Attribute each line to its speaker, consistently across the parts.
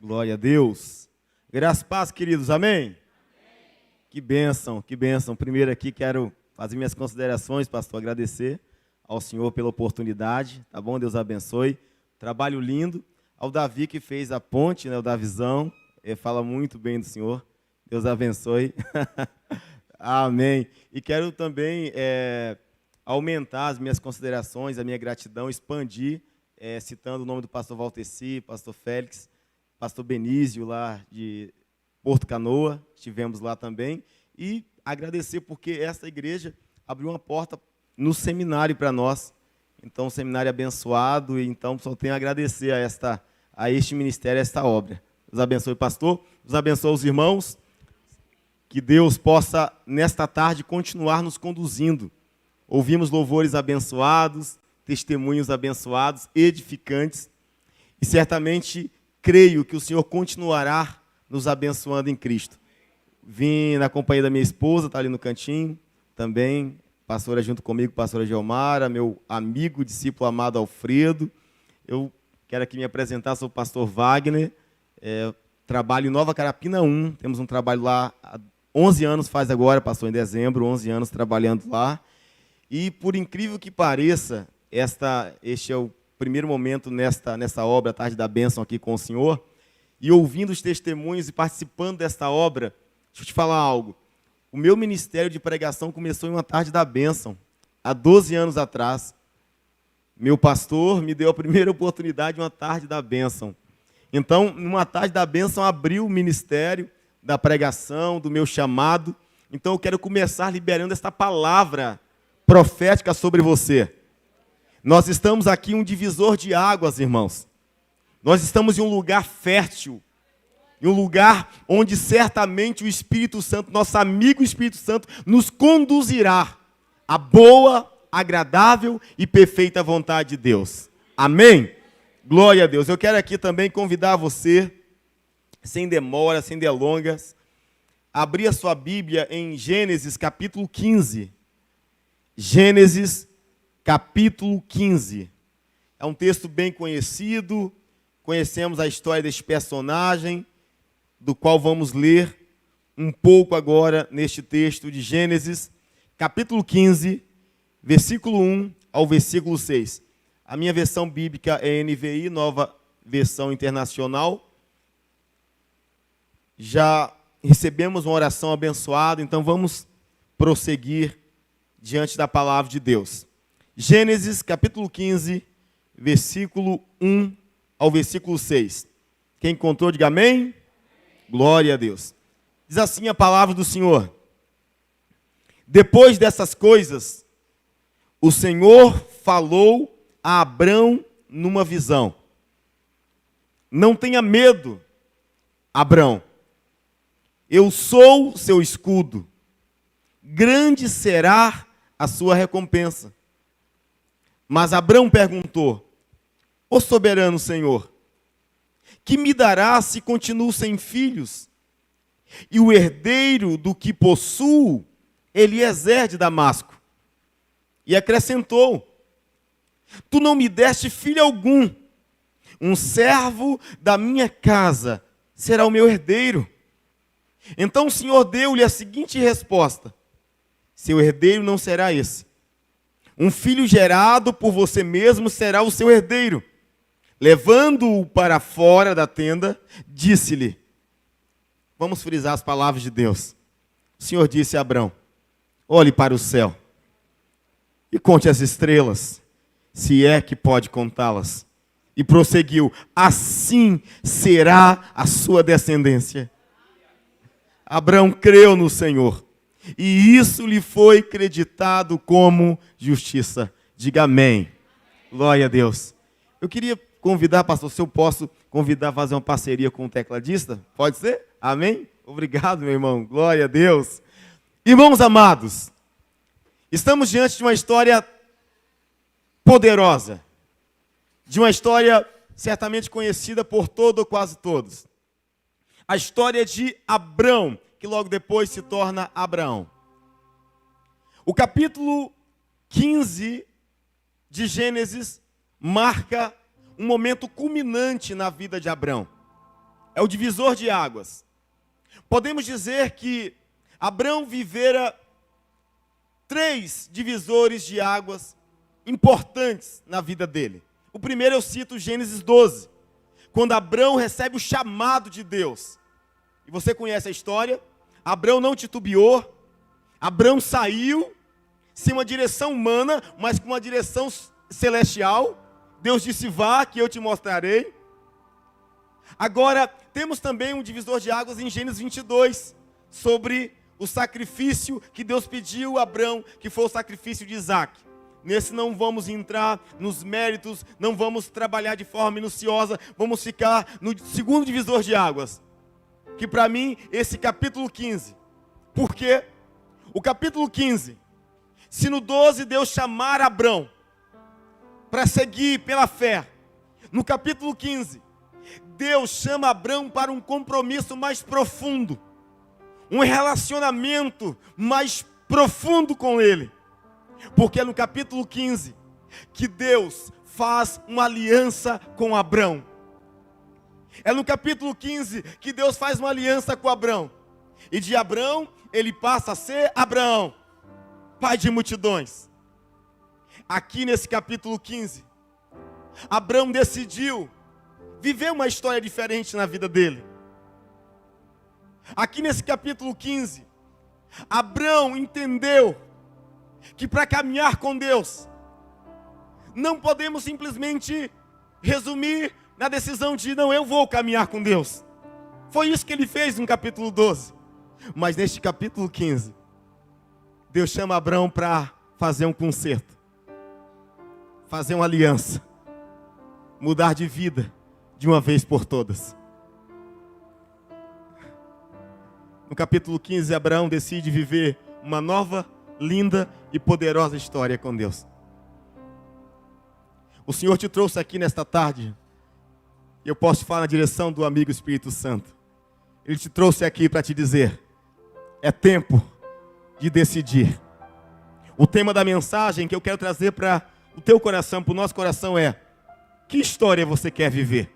Speaker 1: Glória a Deus. Graças e paz, queridos, amém? Que bênção, que bênção. Primeiro aqui quero fazer minhas considerações, pastor, agradecer ao Senhor pela oportunidade, tá bom? Deus abençoe. Trabalho lindo. Ao Davi que fez a ponte, né, o Davizão, fala muito bem do Senhor. Deus abençoe. Amém. E quero também aumentar as minhas considerações, a minha gratidão, expandir, citando o nome do pastor Valteci, pastor Félix, pastor Benísio, lá de Porto Canoa, estivemos lá também, e agradecer porque essa igreja abriu uma porta no seminário para nós. Então, um seminário abençoado, e então só tenho a agradecer a este ministério, a esta obra. Deus abençoe o pastor, Deus abençoe os irmãos, que Deus possa, nesta tarde, continuar nos conduzindo. Ouvimos louvores abençoados, testemunhos abençoados, edificantes, e certamente creio que o Senhor continuará nos abençoando em Cristo. Vim na companhia da minha esposa, está ali no cantinho, também, pastora junto comigo, pastora Geomara, meu amigo, discípulo amado Alfredo. Eu quero aqui me apresentar, sou o pastor Wagner, trabalho em Nova Carapina 1, temos um trabalho lá há 11 anos, faz agora, passou em dezembro, 11 anos trabalhando lá. E, por incrível que pareça, este é o primeiro momento nessa obra, a Tarde da Bênção, aqui com o Senhor, e ouvindo os testemunhos e participando desta obra, deixa eu te falar algo. O meu ministério de pregação começou em uma Tarde da Bênção, há 12 anos atrás. Meu pastor me deu a primeira oportunidade de uma Tarde da Bênção. Então, numa Tarde da Bênção, abriu o ministério da pregação, do meu chamado. Então, eu quero começar liberando esta palavra profética sobre você. Nós estamos aqui em um divisor de águas, irmãos. Nós estamos em um lugar fértil, em um lugar onde certamente o Espírito Santo, nosso amigo Espírito Santo, nos conduzirá à boa, agradável e perfeita vontade de Deus. Amém? Glória a Deus. Eu quero aqui também convidar você, sem demora, sem delongas, a abrir a sua Bíblia em Gênesis capítulo 15. Gênesis capítulo 15. É um texto bem conhecido, conhecemos a história deste personagem, do qual vamos ler um pouco agora neste texto de Gênesis, capítulo 15, versículo 1 ao versículo 6. A minha versão bíblica é NVI, Nova Versão Internacional. Já recebemos uma oração abençoada, então vamos prosseguir diante da palavra de Deus. Gênesis, capítulo 15, versículo 1 ao versículo 6. Quem encontrou, diga amém. Glória a Deus. Diz assim a palavra do Senhor. Depois dessas coisas, o Senhor falou a Abrão numa visão. Não tenha medo, Abrão. Eu sou seu escudo. Grande será a sua recompensa. Mas Abrão perguntou: ó soberano Senhor, que me dará se continuo sem filhos? E o herdeiro do que possuo, Eliezer de Damasco. E acrescentou: tu não me deste filho algum. Um servo da minha casa será o meu herdeiro. Então o Senhor deu-lhe a seguinte resposta: seu herdeiro não será esse. Um filho gerado por você mesmo será o seu herdeiro. Levando-o para fora da tenda, disse-lhe, vamos frisar as palavras de Deus. O Senhor disse a Abrão: olhe para o céu e conte as estrelas, se é que pode contá-las. E prosseguiu: assim será a sua descendência. Abrão creu no Senhor, e isso lhe foi creditado como justiça. Diga amém. Glória a Deus. Eu queria convidar, pastor, se eu posso convidar a fazer uma parceria com o tecladista? Pode ser? Amém? Obrigado, meu irmão. Glória a Deus. Irmãos amados, estamos diante de uma história poderosa, de uma história certamente conhecida por todo ou quase todos. A história de Abrão, que logo depois se torna Abraão. O capítulo 15 de Gênesis marca um momento culminante na vida de Abrão. é o divisor de águas. Podemos dizer que Abrão vivera 3 divisores de águas importantes na vida dele. O primeiro eu cito Gênesis 12, quando Abrão recebe o chamado de Deus. E você conhece a história? Abrão não titubeou, Abrão saiu sem uma direção humana, mas com uma direção celestial. Deus disse: vá, que eu te mostrarei. Agora, temos também um divisor de águas em Gênesis 22, sobre o sacrifício que Deus pediu a Abrão, que foi o sacrifício de Isaac. Nesse não vamos entrar nos méritos, não vamos trabalhar de forma minuciosa, vamos ficar no segundo divisor de águas, que para mim, esse capítulo 15. Por quê? O capítulo 15, se no 12 Deus chamar Abrão para seguir pela fé, no capítulo 15, Deus chama Abrão para um compromisso mais profundo, um relacionamento mais profundo com ele. Porque é no capítulo 15 que Deus faz uma aliança com Abrão. É no capítulo 15 que Deus faz uma aliança com Abrão. E de Abrão, ele passa a ser Abraão, pai de multidões. Aqui nesse capítulo 15, Abrão decidiu viver uma história diferente na vida dele. Aqui nesse capítulo 15, Abrão entendeu que para caminhar com Deus, não podemos simplesmente resumir na decisão de não, eu vou caminhar com Deus. Foi isso que ele fez no capítulo 12. Mas neste capítulo 15, Deus chama Abrão para fazer um concerto, fazer uma aliança, mudar de vida de uma vez por todas. No capítulo 15, Abraão decide viver uma nova, linda e poderosa história com Deus. O Senhor te trouxe aqui nesta tarde, e eu posso falar na direção do amigo Espírito Santo. Ele te trouxe aqui para te dizer: é tempo de decidir. O tema da mensagem que eu quero trazer para o teu coração, para o nosso coração é: que história você quer viver?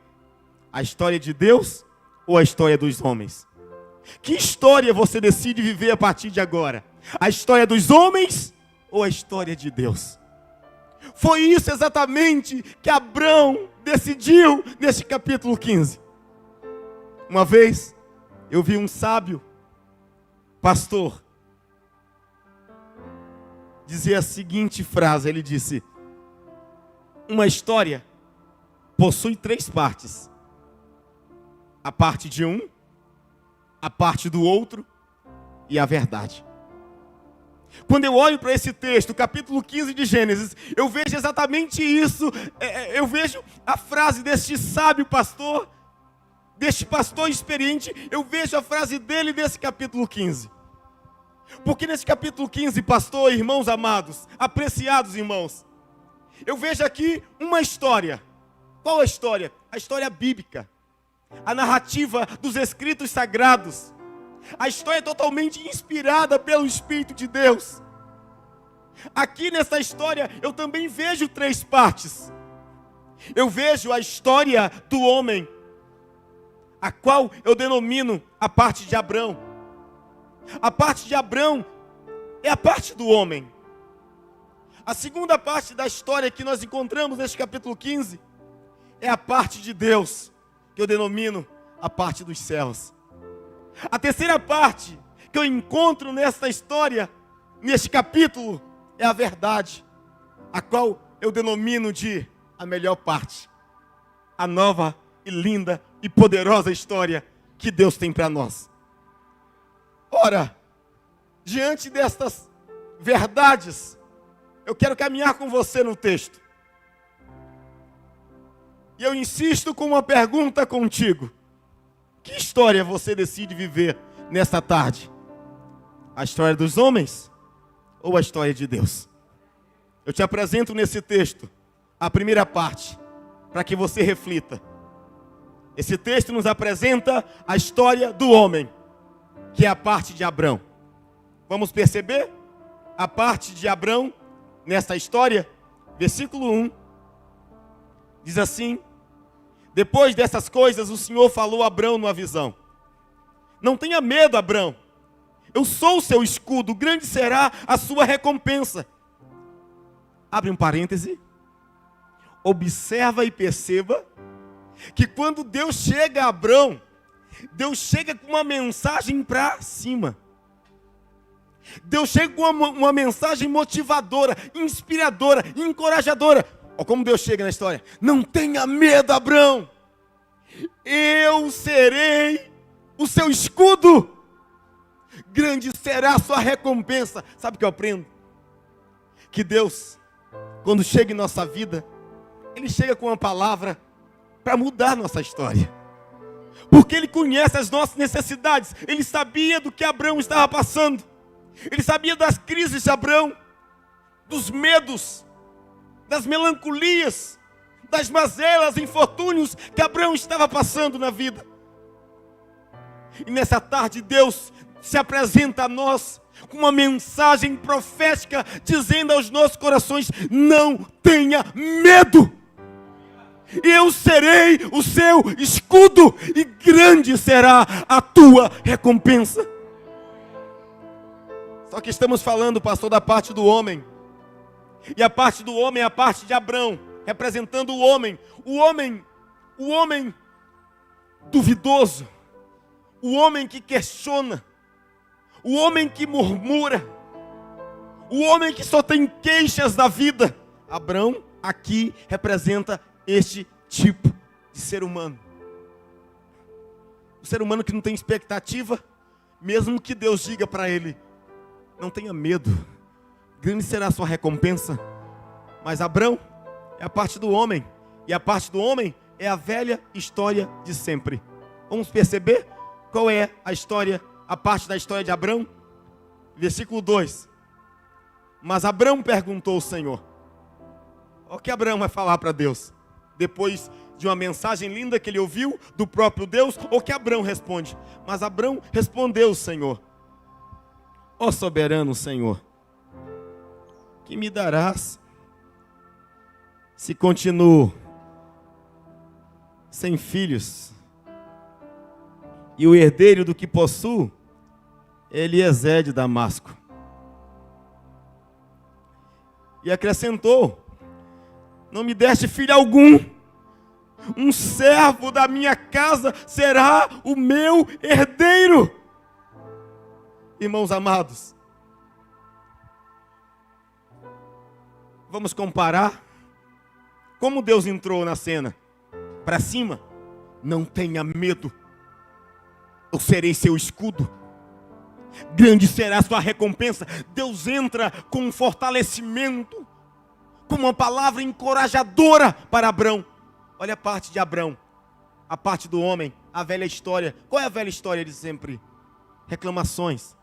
Speaker 1: A história de Deus ou a história dos homens? Que história você decide viver a partir de agora? A história dos homens ou a história de Deus? Foi isso exatamente que Abrão decidiu neste capítulo 15. Uma vez, eu vi um sábio pastor dizer a seguinte frase. Ele disse: uma história possui 3 partes. A parte de um, a parte do outro e a verdade. Quando eu olho para esse texto, capítulo 15 de Gênesis, eu vejo exatamente isso. Eu vejo a frase deste sábio pastor, deste pastor experiente. Eu vejo a frase dele nesse capítulo 15. Porque nesse capítulo 15, pastor, irmãos amados, apreciados irmãos, eu vejo aqui uma história. Qual a história? A história bíblica. A narrativa dos escritos sagrados. A história é totalmente inspirada pelo Espírito de Deus. Aqui nessa história eu também vejo 3 partes. Eu vejo a história do homem, a qual eu denomino a parte de Abrão. A parte de Abrão é a parte do homem. A segunda parte da história que nós encontramos neste capítulo 15 é a parte de Deus, que eu denomino a parte dos céus. A terceira parte que eu encontro nesta história, neste capítulo, é a verdade, a qual eu denomino de a melhor parte. A nova e linda e poderosa história que Deus tem para nós. Ora, diante destas verdades, eu quero caminhar com você no texto. E eu insisto com uma pergunta contigo. Que história você decide viver nesta tarde? A história dos homens ou a história de Deus? Eu te apresento nesse texto a primeira parte, para que você reflita. Esse texto nos apresenta a história do homem, que é a parte de Abrão. Vamos perceber a parte de Abrão nessa história? Versículo 1 diz assim: Depois dessas coisas, o Senhor falou a Abrão numa visão: não tenha medo, Abrão. Eu sou o seu escudo, grande será a sua recompensa. Abre um parêntese. Observa e perceba que quando Deus chega a Abrão, Deus chega com uma mensagem para cima. Deus chega com uma mensagem motivadora, inspiradora, encorajadora. Olha como Deus chega na história. Não tenha medo, Abrão. Eu serei o seu escudo. Grande será a sua recompensa. Sabe o que eu aprendo? Que Deus, quando chega em nossa vida, Ele chega com uma palavra para mudar nossa história. Porque Ele conhece as nossas necessidades. Ele sabia do que Abrão estava passando. Ele sabia das crises de Abrão, dos medos, das melancolias, das mazelas, infortúnios que Abrão estava passando na vida. E nessa tarde Deus se apresenta a nós com uma mensagem profética, dizendo aos nossos corações: não tenha medo. Eu serei o seu escudo e grande será a tua recompensa. Só que estamos falando, pastor, da parte do homem. E a parte do homem é a parte de Abrão, representando o homem duvidoso, o homem que questiona, o homem que murmura, o homem que só tem queixas da vida. Abrão aqui representa este tipo de ser humano. O ser humano que não tem expectativa, mesmo que Deus diga para ele: não tenha medo, grande será a sua recompensa. Mas Abrão é a parte do homem, e a parte do homem é a velha história de sempre. Vamos perceber qual é a história, a parte da história de Abrão? Versículo 2. Mas Abrão perguntou ao Senhor. Olha o que Abrão vai falar para Deus, depois de uma mensagem linda que ele ouviu do próprio Deus. O que Abrão responde? Mas Abrão respondeu ao Senhor: ó soberano Senhor, que me darás se continuo sem filhos, e o herdeiro do que possuo, Eliezer de Damasco? E acrescentou: não me deste filho algum, um servo da minha casa será o meu herdeiro. Irmãos amados, vamos comparar como Deus entrou na cena. Para cima: não tenha medo, eu serei seu escudo, grande será a sua recompensa. Deus entra com um fortalecimento, com uma palavra encorajadora para Abrão. Olha a parte de Abrão, a parte do homem, a velha história. Qual é a velha história de sempre? Reclamações,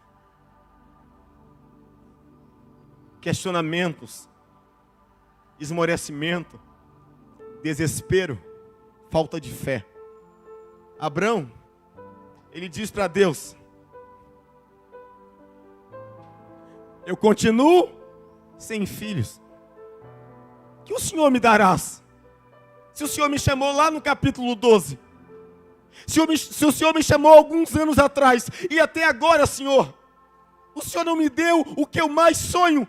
Speaker 1: questionamentos, esmorecimento, desespero, falta de fé. Abrão, ele diz para Deus: eu continuo sem filhos, que o Senhor me darás? Se o Senhor me chamou lá no capítulo 12, se o Senhor me chamou alguns anos atrás, e até agora, Senhor, o Senhor não me deu o que eu mais sonho.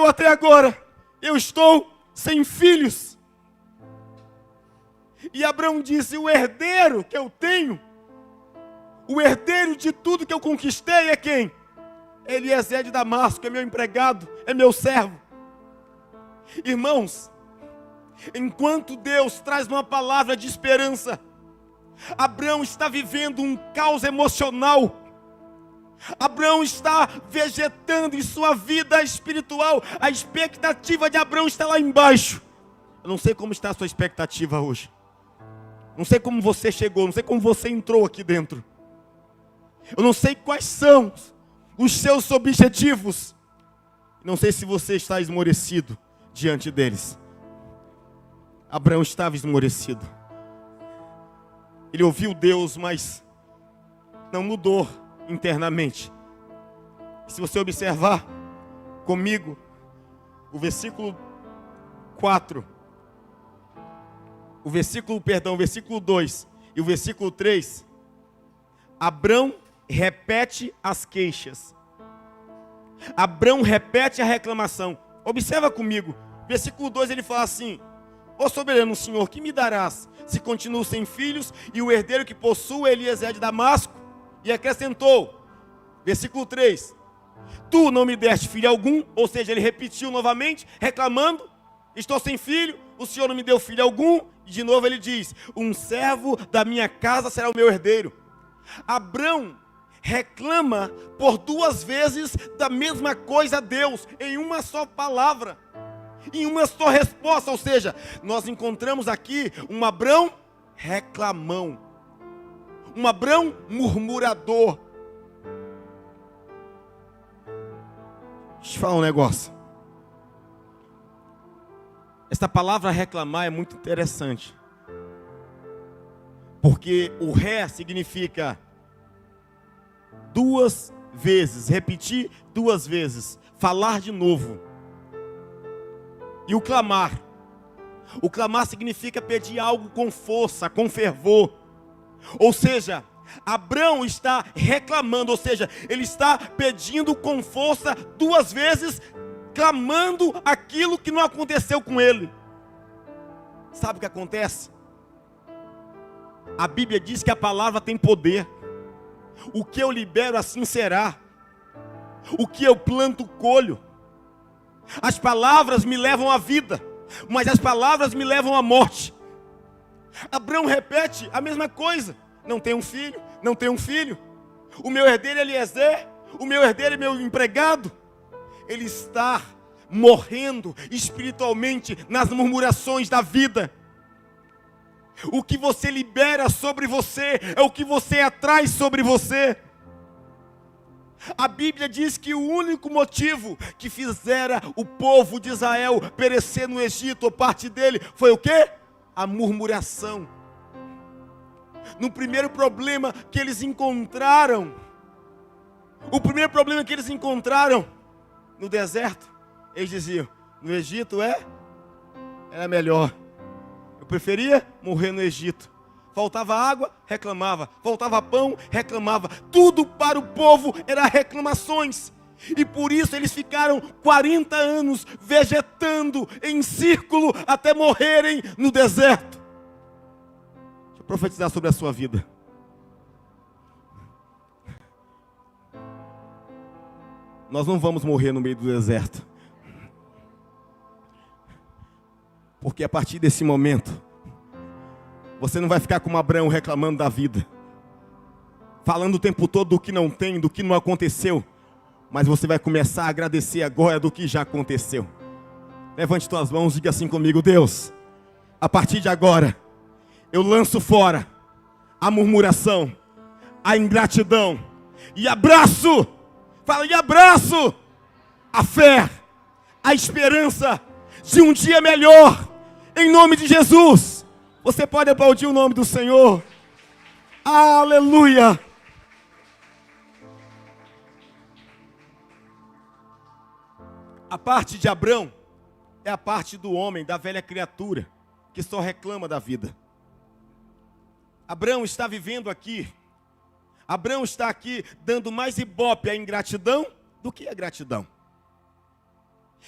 Speaker 1: Até agora, eu estou sem filhos. E Abrão disse: o herdeiro que eu tenho, o herdeiro de tudo que eu conquistei é quem? Eliezer de Damasco, é meu empregado, é meu servo. Irmãos, enquanto Deus traz uma palavra de esperança, Abrão está vivendo um caos emocional. Abrão está vegetando em sua vida espiritual. A expectativa de Abrão está lá embaixo. Eu não sei como está a sua expectativa hoje. Não sei como você chegou, não sei como você entrou aqui dentro. Eu não sei quais são os seus objetivos. Não sei se você está esmorecido diante deles. Abraão estava esmorecido. Ele ouviu Deus, mas não mudou internamente. Se você observar comigo o versículo 4, o versículo 2 e o versículo 3, Abrão repete as queixas. Abrão repete a reclamação. Observa comigo, versículo 2 ele fala assim: ó soberano Senhor, que me darás, se continuo sem filhos, e o herdeiro que possuo é Eliezer de Damasco? E acrescentou, versículo 3, tu não me deste filho algum, ou seja, ele repetiu novamente, reclamando, estou sem filho, o Senhor não me deu filho algum, e de novo ele diz, um servo da minha casa será o meu herdeiro. Abrão reclama por duas vezes da mesma coisa a Deus, em uma só palavra, em uma só resposta, ou seja, nós encontramos aqui um Abrão reclamão, um Abrão murmurador. Deixa eu te falar um negócio. Essa palavra reclamar é muito interessante, porque o ré significa duas vezes, repetir duas vezes, falar de novo. E o clamar significa pedir algo com força, com fervor. Ou seja, Abrão está reclamando, ou seja, ele está pedindo com força duas vezes, clamando aquilo que não aconteceu com ele. Sabe o que acontece? A Bíblia diz que a palavra tem poder. O que eu libero, assim será. O que eu planto, colho. As palavras me levam à vida, mas as palavras me levam à morte. Abrão repete a mesma coisa. Não tenho um filho, não tenho um filho. O meu herdeiro é Eliezer, o meu herdeiro é meu empregado. Ele está morrendo espiritualmente nas murmurações da vida. O que você libera sobre você é o que você atrai sobre você. A Bíblia diz que o único motivo que fizera o povo de Israel perecer no Egito, ou parte dele, foi o quê? A murmuração. No primeiro problema que eles encontraram, no deserto, eles diziam, no Egito era melhor. Eu preferia morrer no Egito. Faltava água, reclamava. Faltava pão, reclamava. Tudo para o povo era reclamações. E por isso eles ficaram 40 anos vegetando em círculo até morrerem no deserto. Deixa eu profetizar sobre a sua vida. Nós não vamos morrer no meio do deserto. Porque a partir desse momento, você não vai ficar como Abraão reclamando da vida, falando o tempo todo do que não tem, do que não aconteceu, mas você vai começar a agradecer agora do que já aconteceu. Levante suas mãos e diga assim comigo: Deus, a partir de agora, eu lanço fora a murmuração, a ingratidão, e abraço, fala, e abraço a fé, a esperança de um dia melhor, em nome de Jesus. Você pode aplaudir o nome do Senhor. Aleluia. A parte de Abrão é a parte do homem, da velha criatura, que só reclama da vida. Abrão está vivendo aqui. Abrão está aqui dando mais ibope à ingratidão do que a gratidão.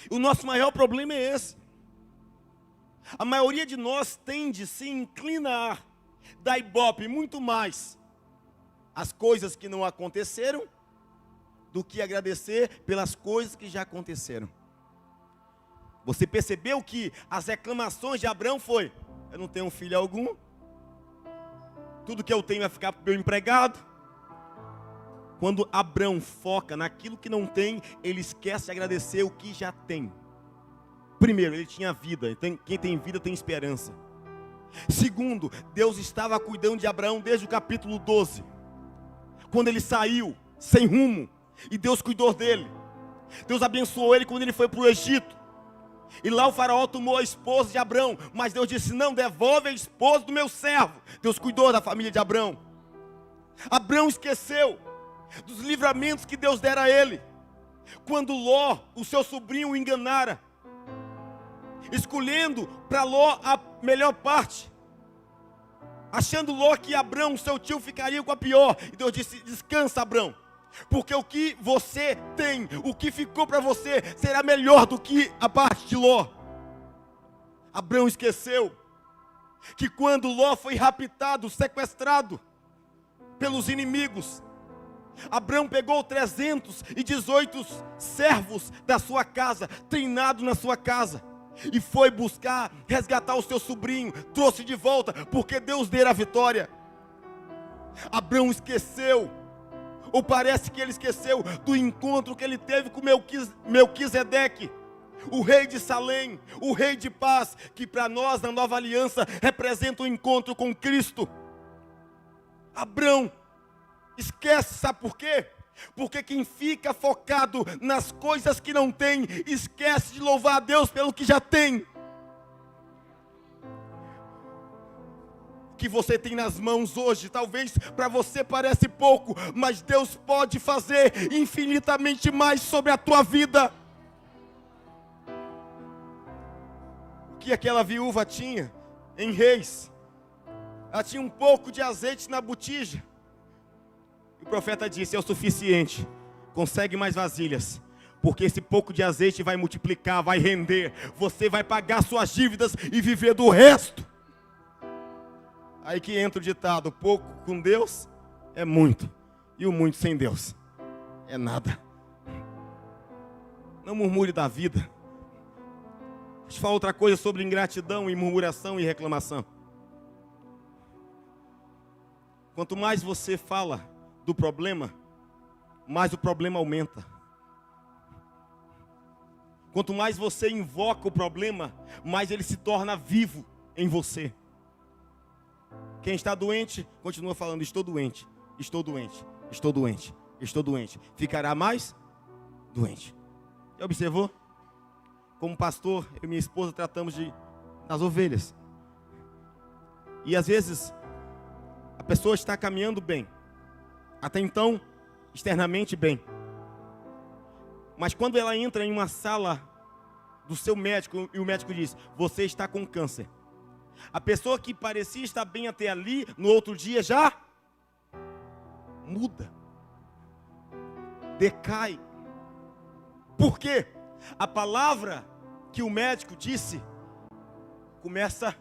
Speaker 1: O nosso maior problema é esse. A maioria de nós tende, se inclina a dar ibope muito mais às coisas que não aconteceram do que agradecer pelas coisas que já aconteceram. Você percebeu que as reclamações de Abrão foi: eu não tenho filho algum, tudo que eu tenho vai ficar para o meu empregado. Quando Abrão foca naquilo que não tem, ele esquece de agradecer o que já tem. Primeiro, ele tinha vida. Quem tem vida tem esperança. Segundo, Deus estava cuidando de Abraão desde o capítulo 12. Quando ele saiu sem rumo, e Deus cuidou dele. Deus abençoou ele quando ele foi para o Egito. E lá o faraó tomou a esposa de Abrão. Mas Deus disse: não, devolve a esposa do meu servo. Deus cuidou da família de Abrão. Abrão esqueceu dos livramentos que Deus dera a ele. Quando Ló, o seu sobrinho, o enganara, escolhendo para Ló a melhor parte. achando Ló que Abrão, seu tio, ficaria com a pior. E Deus disse: descansa, Abrão, porque o que você tem, o que ficou para você, será melhor do que a parte de Ló. Abrão esqueceu que quando Ló foi raptado, sequestrado pelos inimigos, Abrão pegou 318 servos da sua casa, treinado na sua casa, e foi buscar resgatar o seu sobrinho, trouxe de volta, porque Deus dera a vitória. Abrão esqueceu, ou parece que ele esqueceu, do encontro que ele teve com Melquisedeque, o rei de Salém, o rei de paz, que para nós na nova aliança representa o encontro com Cristo. Abrão esquece, sabe por quê? Porque quem fica focado nas coisas que não tem, esquece de louvar a Deus pelo que já tem. O que você tem nas mãos hoje, talvez para você parece pouco, mas Deus pode fazer infinitamente mais sobre a tua vida. O que aquela viúva tinha em Reis? Ela tinha um pouco de azeite na botija. O profeta disse: é o suficiente, consegue mais vasilhas, porque esse pouco de azeite vai multiplicar, vai render, você vai pagar suas dívidas e viver do resto. Aí que entra o ditado: pouco com Deus é muito, e o muito sem Deus é nada. Não murmure da vida. Deixa eu falar outra coisa sobre ingratidão e murmuração e reclamação. Quanto mais você fala do problema, mais o problema aumenta. Quanto mais você invoca o problema, mais ele se torna vivo em você. Quem está doente, continua falando: estou doente, estou doente, estou doente, estou doente. Ficará mais doente. Já observou? Como pastor, eu e minha esposa tratamos das ovelhas. E às vezes, a pessoa está caminhando bem, até então, externamente bem. Mas quando ela entra em uma sala do seu médico, e o médico diz: você está com câncer. A pessoa que parecia estar bem até ali, no outro dia já muda, decai. Por quê? A palavra que o médico disse começa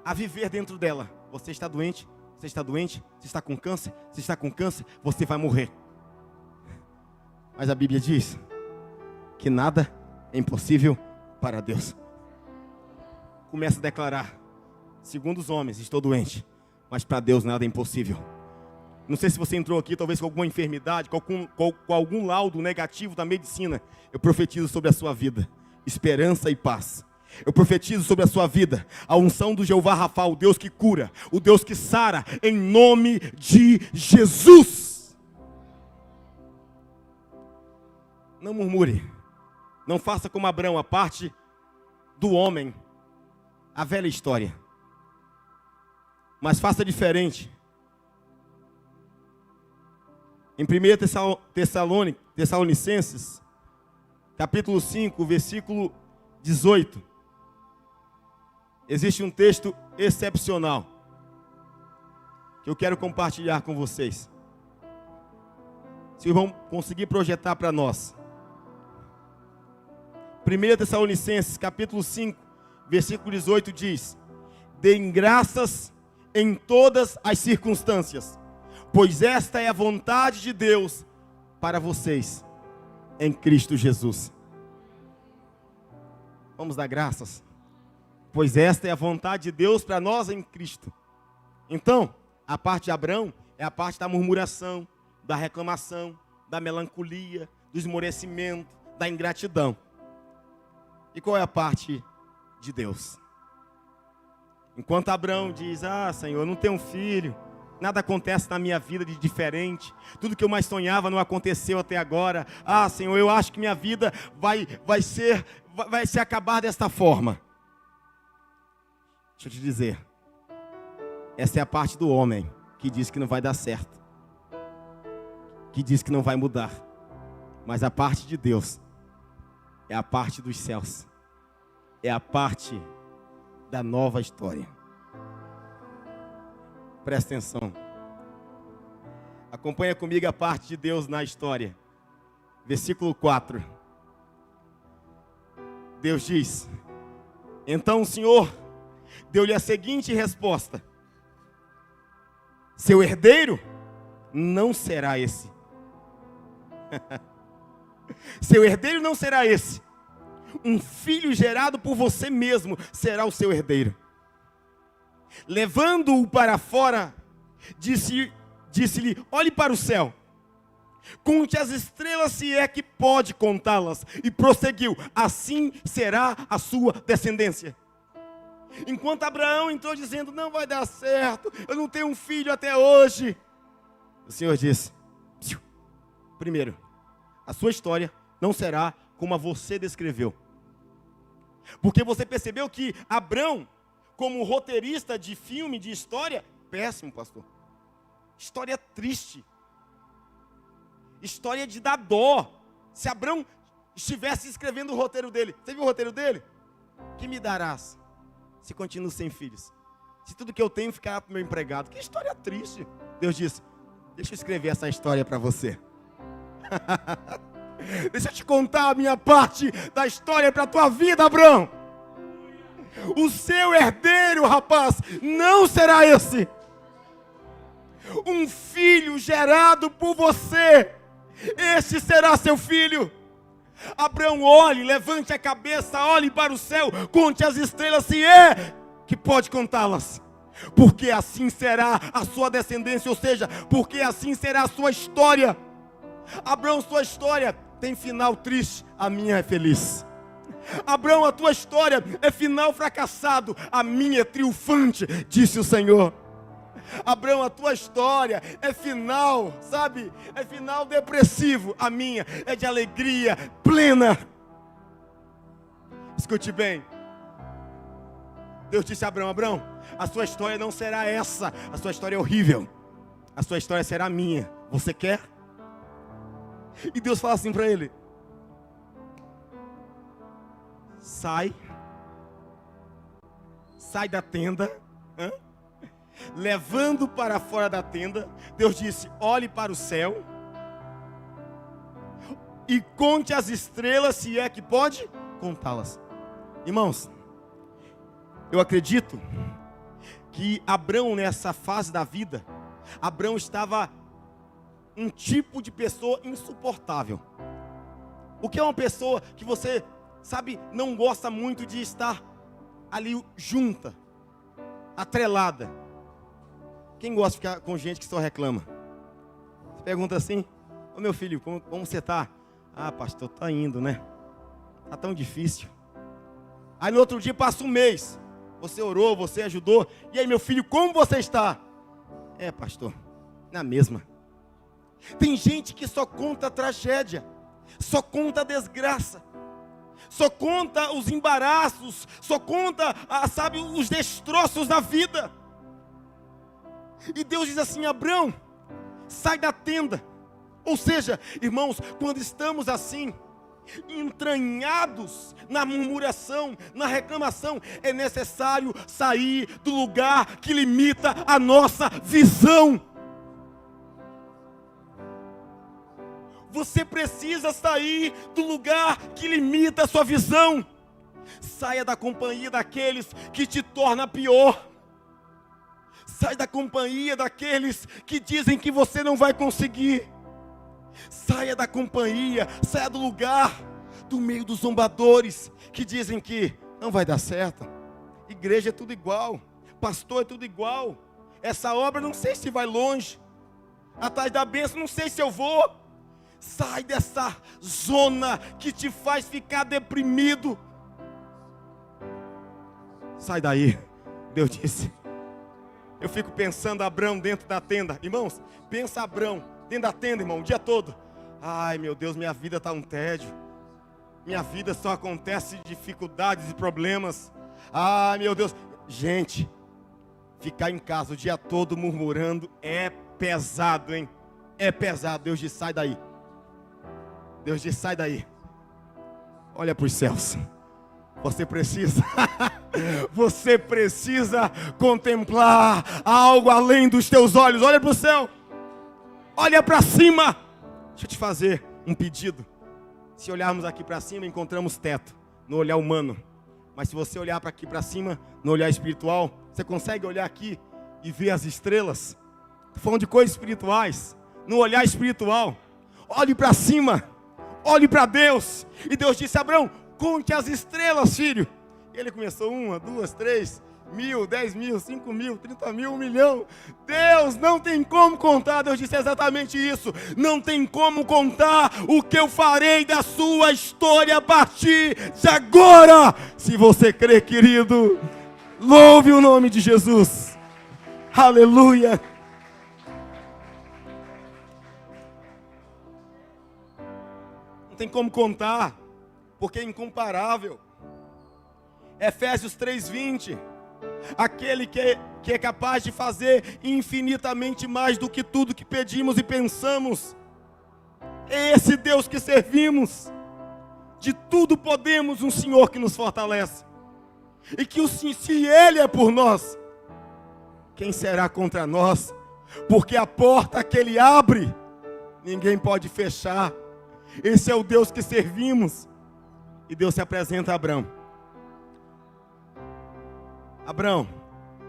Speaker 1: a viver dentro dela. Você está doente, você está doente, você está com câncer, você está com câncer, você vai morrer. Mas a Bíblia diz que nada é impossível para Deus. Começa a declarar: segundo os homens, estou doente, mas para Deus nada é impossível. Não sei se você entrou aqui talvez com alguma enfermidade, com algum laudo negativo da medicina. Eu profetizo sobre a sua vida esperança e paz. Eu profetizo sobre a sua vida a unção do Jeová Rafa, o Deus que cura, o Deus que sara, em nome de Jesus. Não murmure, não faça como Abrão, a parte do homem, a velha história, mas faça diferente. Em 1 Tessalonicenses, capítulo 5, versículo 18, existe um texto excepcional que eu quero compartilhar com vocês. Se o irmão conseguir projetar para nós. 1 Tessalonicenses, capítulo 5, versículo 18 diz: deem graças em todas as circunstâncias, pois esta é a vontade de Deus para vocês, em Cristo Jesus. Vamos dar graças, pois esta é a vontade de Deus para nós em Cristo. Então, a parte de Abrão é a parte da murmuração, da reclamação, da melancolia, do esmorecimento, da ingratidão. E qual é a parte de Deus? Enquanto Abrão diz: Senhor, eu não tenho um filho, nada acontece na minha vida de diferente, tudo que eu mais sonhava não aconteceu até agora. Senhor, eu acho que minha vida vai se acabar desta forma. Deixa eu te dizer, essa é a parte do homem que diz que não vai dar certo, que diz que não vai mudar. Mas a parte de Deus é a parte dos céus, é a parte da nova história. Presta atenção. Acompanha comigo a parte de Deus na história. Versículo 4. Deus diz: então o Senhor deu-lhe a seguinte resposta: seu herdeiro não será esse. Seu herdeiro não será esse. Um filho gerado por você mesmo será o seu herdeiro. Levando-o para fora, disse-lhe: olhe para o céu, conte as estrelas se é que pode contá-las. E prosseguiu: assim será a sua descendência. Enquanto Abraão entrou dizendo: não vai dar certo, eu não tenho um filho até hoje, o Senhor disse: primeiro, a sua história não será como a você descreveu. Porque você percebeu que Abraão, como roteirista de filme, de história, péssimo, pastor. História triste. História de dar dó. Se Abraão estivesse escrevendo o roteiro dele, você viu o roteiro dele? Que me darás se continuo sem filhos? Se tudo que eu tenho ficar para o meu empregado. Que história triste. Deus disse: deixa eu escrever essa história para você. Deixa eu te contar a minha parte da história para a tua vida, Abraão. O seu herdeiro, rapaz, não será esse. Um filho gerado por você, este será seu filho. Abraão, olhe, levante a cabeça, olhe para o céu, conte as estrelas se é que pode contá-las. Porque assim será a sua descendência, ou seja, porque assim será a sua história. Abraão, sua história tem final triste, a minha é feliz. Abraão, a tua história é final fracassado, a minha é triunfante, disse o Senhor. Abraão, a tua história é final, sabe? É final depressivo, a minha é de alegria plena. Escute bem. Deus disse a Abraão: Abraão, a sua história não será essa, a sua história é horrível. A sua história será a minha, você quer? E Deus fala assim para ele: sai da tenda, levando para fora da tenda. Deus disse: olhe para o céu e conte as estrelas se é que pode contá-las. Irmãos, eu acredito que Abraão, nessa fase da vida, Abraão estava um tipo de pessoa insuportável. O que é uma pessoa que você, sabe, não gosta muito de estar ali junta, atrelada? Quem gosta de ficar com gente que só reclama? Você pergunta assim: ô meu filho, como você está? Ah, pastor, tá indo, né? Tá tão difícil. Aí no outro dia passa um mês, você orou, você ajudou, e aí meu filho, como você está? É, pastor, na mesma. Tem gente que só conta a tragédia, só conta a desgraça, só conta os embaraços, só conta, sabe, os destroços da vida. E Deus diz assim: Abraão, sai da tenda. Ou seja, irmãos, quando estamos assim, entranhados na murmuração, na reclamação, é necessário sair do lugar que limita a nossa visão. Você precisa sair do lugar que limita a sua visão. Saia da companhia daqueles que te torna pior. Sai da companhia daqueles que dizem que você não vai conseguir. Saia da companhia, saia do lugar, do meio dos zombadores, que dizem que não vai dar certo. Igreja é tudo igual, pastor é tudo igual. Essa obra não sei se vai longe. Atrás da bênção não sei se eu vou. Sai dessa zona que te faz ficar deprimido. Sai daí. Deus disse. Eu fico pensando Abraão dentro da tenda. Irmãos, pensa Abraão dentro da tenda, irmão, o dia todo. Ai, meu Deus, minha vida está um tédio. Minha vida só acontece dificuldades e problemas. Ai, meu Deus. Gente, ficar em casa o dia todo murmurando é pesado, hein? É pesado. Deus diz: sai daí. Deus diz: sai daí. Olha para os céus. Você precisa, você precisa contemplar algo além dos teus olhos. Olha para o céu, olha para cima. Deixa eu te fazer um pedido. Se olharmos aqui para cima, encontramos teto, no olhar humano. Mas se você olhar para aqui para cima, no olhar espiritual, você consegue olhar aqui e ver as estrelas? Estou falando de coisas espirituais, no olhar espiritual. Olhe para cima, olhe para Deus. E Deus disse: Abraão, conte as estrelas, filho. E ele começou: 1, 2, 3, 1.000, 10.000, 5.000, 30.000, 1.000.000. Deus, não tem como contar. Deus disse exatamente isso: não tem como contar o que eu farei da sua história a partir de agora. Se você crê, querido, louve o nome de Jesus. Aleluia. Não tem como contar, porque é incomparável. Efésios 3:20, aquele que é capaz de fazer infinitamente mais do que tudo que pedimos e pensamos. É esse Deus que servimos. De tudo podemos, um Senhor que nos fortalece. E que se Ele é por nós, quem será contra nós? Porque a porta que Ele abre, ninguém pode fechar. Esse é o Deus que servimos. E Deus se apresenta a Abraão. Abraão,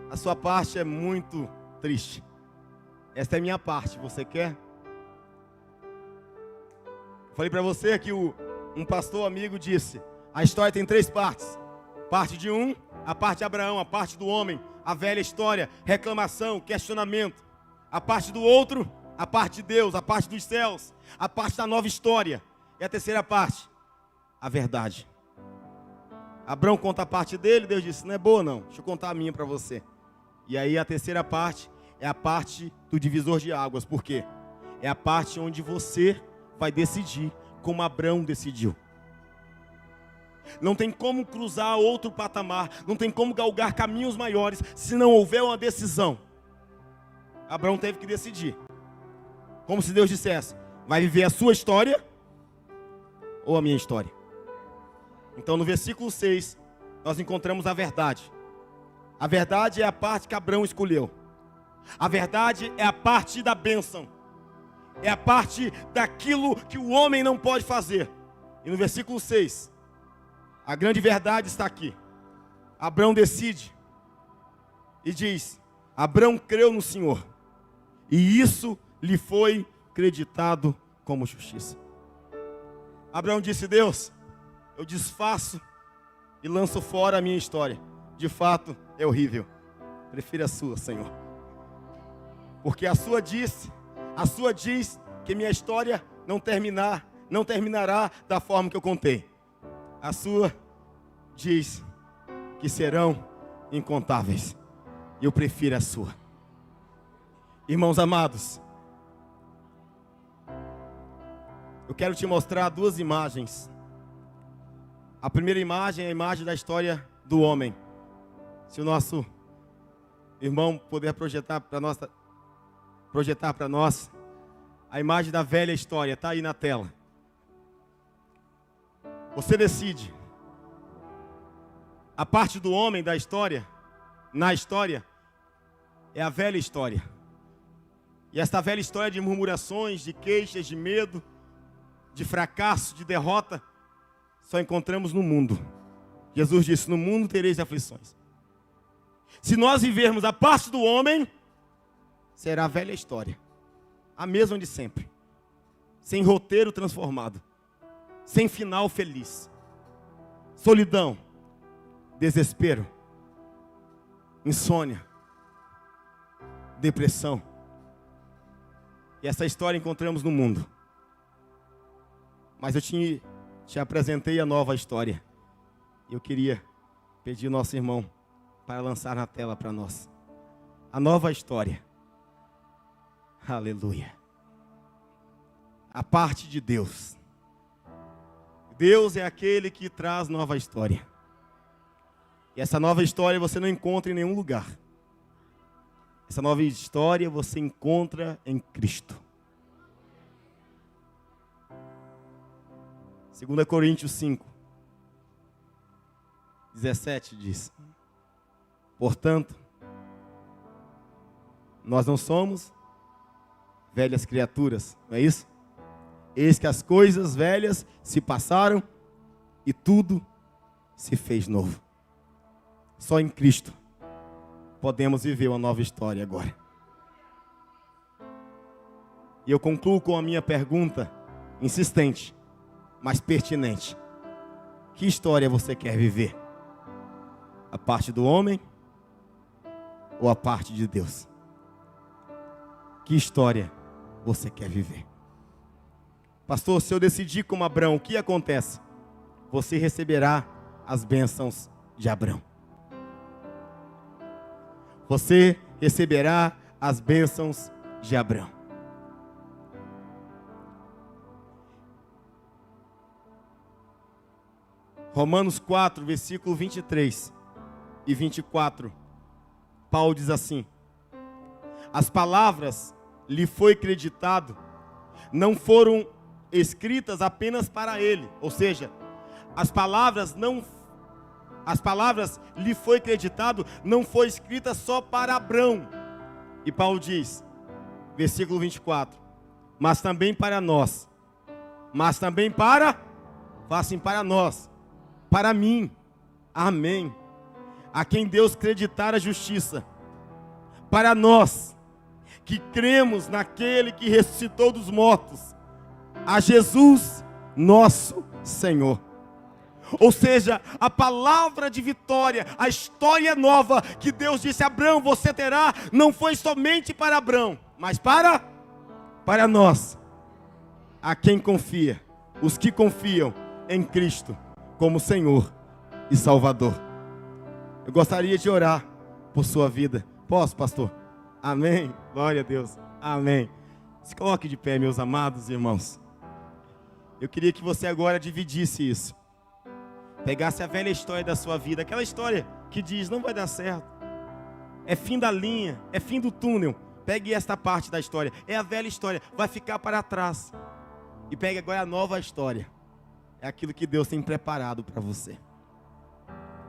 Speaker 1: a sua parte é muito triste. Esta é a minha parte, você quer? Eu falei para você que um pastor amigo disse: a história tem 3 partes. Parte de um, a parte de Abraão, a parte do homem, a velha história, reclamação, questionamento. A parte do outro, a parte de Deus, a parte dos céus, a parte da nova história. E a terceira parte, a verdade. Abraão conta a parte dele, Deus disse: não é boa não, deixa eu contar a minha para você. E aí a terceira parte é a parte do divisor de águas. Por quê? É a parte onde você vai decidir como Abraão decidiu. Não tem como cruzar outro patamar, não tem como galgar caminhos maiores se não houver uma decisão. Abraão teve que decidir. Como se Deus dissesse: vai viver a sua história ou a minha história? Então no versículo 6, nós encontramos a verdade. A verdade é a parte que Abraão escolheu. A verdade é a parte da bênção. É a parte daquilo que o homem não pode fazer. E no versículo 6, a grande verdade está aqui. Abraão decide e diz: Abraão creu no Senhor, e isso lhe foi creditado como justiça. Abraão disse: Deus, eu desfaço e lanço fora a minha história. De fato, é horrível. Prefiro a sua, Senhor. Porque a sua diz que minha história não terminará da forma que eu contei. A sua diz que serão incontáveis. Eu prefiro a sua. Irmãos amados, eu quero te mostrar 2 imagens. A primeira imagem é a imagem da história do homem. Se o nosso irmão puder projetar para nós a imagem da velha história, está aí na tela. Você decide. A parte do homem da história, na história, é a velha história. E esta velha história de murmurações, de queixas, de medo, de fracasso, de derrota, só encontramos no mundo. Jesus disse: no mundo tereis aflições. Se nós vivermos a parte do homem, será a velha história, a mesma de sempre, sem roteiro transformado, sem final feliz, solidão, desespero, insônia, depressão. E essa história encontramos no mundo. Mas eu te apresentei a nova história. Eu queria pedir ao nosso irmão para lançar na tela para nós a nova história. Aleluia. A parte de Deus. Deus é aquele que traz nova história. E essa nova história você não encontra em nenhum lugar. Essa nova história você encontra em Cristo. 2 Coríntios 5. 17 diz: portanto, nós não somos velhas criaturas, não é isso? Eis que as coisas velhas se passaram e tudo se fez novo. Só em Cristo podemos viver uma nova história agora. E eu concluo com a minha pergunta insistente, mas pertinente. Que história você quer viver? A parte do homem ou a parte de Deus? Que história você quer viver? Pastor, se eu decidir como Abraão, o que acontece? Você receberá as bênçãos de Abraão. Você receberá as bênçãos de Abraão. Romanos 4, versículo 23 e 24. Paulo diz assim: as palavras lhe foi creditado, não foram escritas apenas para ele. Ou seja, as palavras lhe foi creditado, não foi escrita só para Abrão. E Paulo diz, versículo 24: mas também para nós. Mas também para nós. Para mim, amém, a quem Deus creditar a justiça, para nós, que cremos naquele que ressuscitou dos mortos, a Jesus, nosso Senhor. Ou seja, a palavra de vitória, a história nova que Deus disse a Abrão, você terá, não foi somente para Abrão, mas para nós, a quem confia, os que confiam em Cristo como Senhor e Salvador. Eu gostaria de orar por sua vida. Posso, pastor? Amém. Glória a Deus. Amém. Se coloque de pé, meus amados irmãos. Eu queria que você agora dividisse isso. Pegasse a velha história da sua vida, aquela história que diz, não vai dar certo, é fim da linha, é fim do túnel. Pegue esta parte da história, é a velha história, vai ficar para trás. E pegue agora a nova história. É aquilo que Deus tem preparado para você.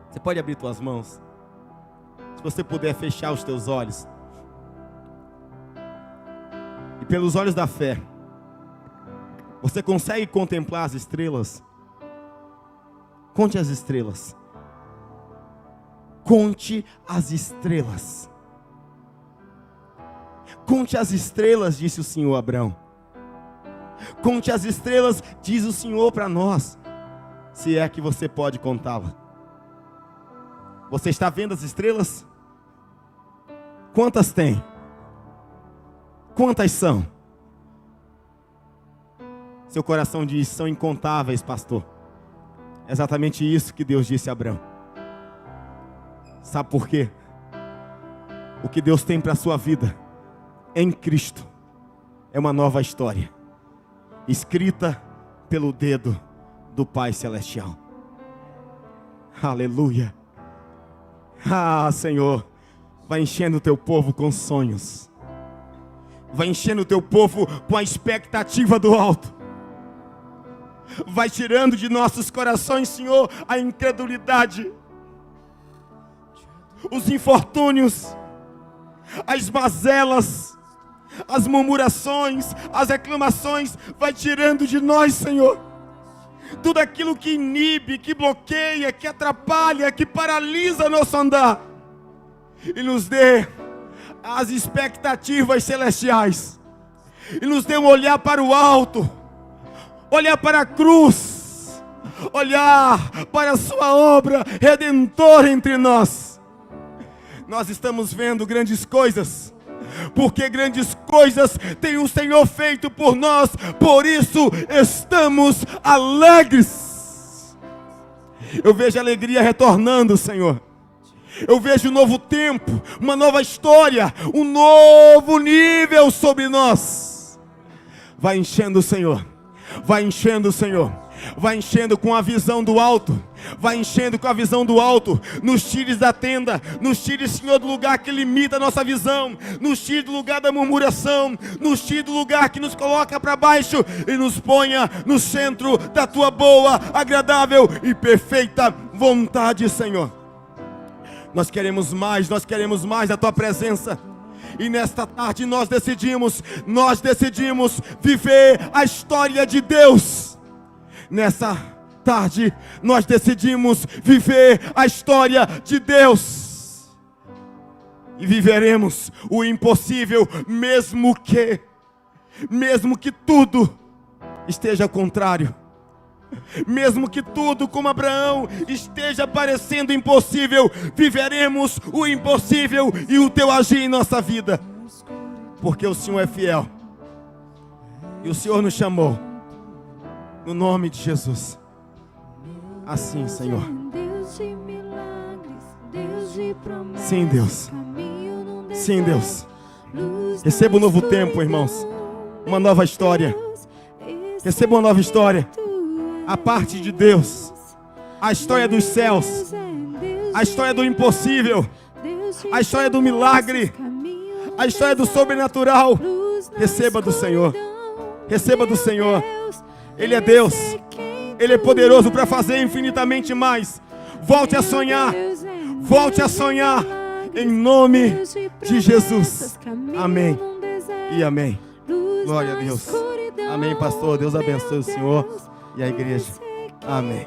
Speaker 1: Você pode abrir suas mãos? Se você puder fechar os teus olhos. E pelos olhos da fé, você consegue contemplar as estrelas? Conte as estrelas. Conte as estrelas. Conte as estrelas, disse o Senhor a Abrão. Conte as estrelas, diz o Senhor para nós, se é que você pode contá-la. Você está vendo as estrelas? Quantas tem? Quantas são? Seu coração diz, são incontáveis, pastor. É exatamente isso que Deus disse a Abrão. Sabe por quê? O que Deus tem para a sua vida em Cristo é uma nova história, escrita pelo dedo do Pai Celestial. Aleluia. Ah, Senhor, vai enchendo o teu povo com sonhos. Vai enchendo o teu povo com a expectativa do alto. Vai tirando de nossos corações, Senhor, a incredulidade, os infortúnios, as mazelas, as murmurações, as reclamações. Vai tirando de nós, Senhor, tudo aquilo que inibe, que bloqueia, que atrapalha, que paralisa nosso andar. E nos dê as expectativas celestiais. E nos dê um olhar para o alto, olhar para a cruz, olhar para a sua obra redentora entre nós. Nós estamos vendo grandes coisas, porque grandes coisas tem o Senhor feito por nós, por isso estamos alegres. Eu vejo a alegria retornando, Senhor. Eu vejo um novo tempo, uma nova história, um novo nível sobre nós. Vai enchendo, Senhor. Vai enchendo, Senhor. Vai enchendo com a visão do alto. Vai enchendo com a visão do alto. Nos tires da tenda. Nos tires, Senhor, do lugar que limita a nossa visão. Nos tires do lugar da murmuração. Nos tires do lugar que nos coloca para baixo. E nos ponha no centro da tua boa, agradável e perfeita vontade, Senhor. Nós queremos mais da Tua presença. E nesta tarde nós decidimos viver a história de Deus. Nessa tarde nós decidimos viver a história de Deus. E viveremos o impossível, mesmo que tudo esteja contrário. Mesmo que tudo, como Abraão, esteja parecendo impossível, viveremos o impossível e o Teu agir em nossa vida. Porque o Senhor é fiel. E o Senhor nos chamou. No nome de Jesus. Assim, Senhor. Sim, Deus. Sim, Deus. Receba um novo tempo, irmãos. Uma nova história. Receba uma nova história. A parte de Deus. A história dos céus. A história do impossível. A história do milagre. A história do sobrenatural. Receba do Senhor. Receba do Senhor. Ele é Deus. Ele é poderoso para fazer infinitamente mais. Volte a sonhar. Volte a sonhar. Em nome de Jesus. Amém. E amém. Glória a Deus. Amém, pastor. Deus abençoe o senhor e a igreja. Amém.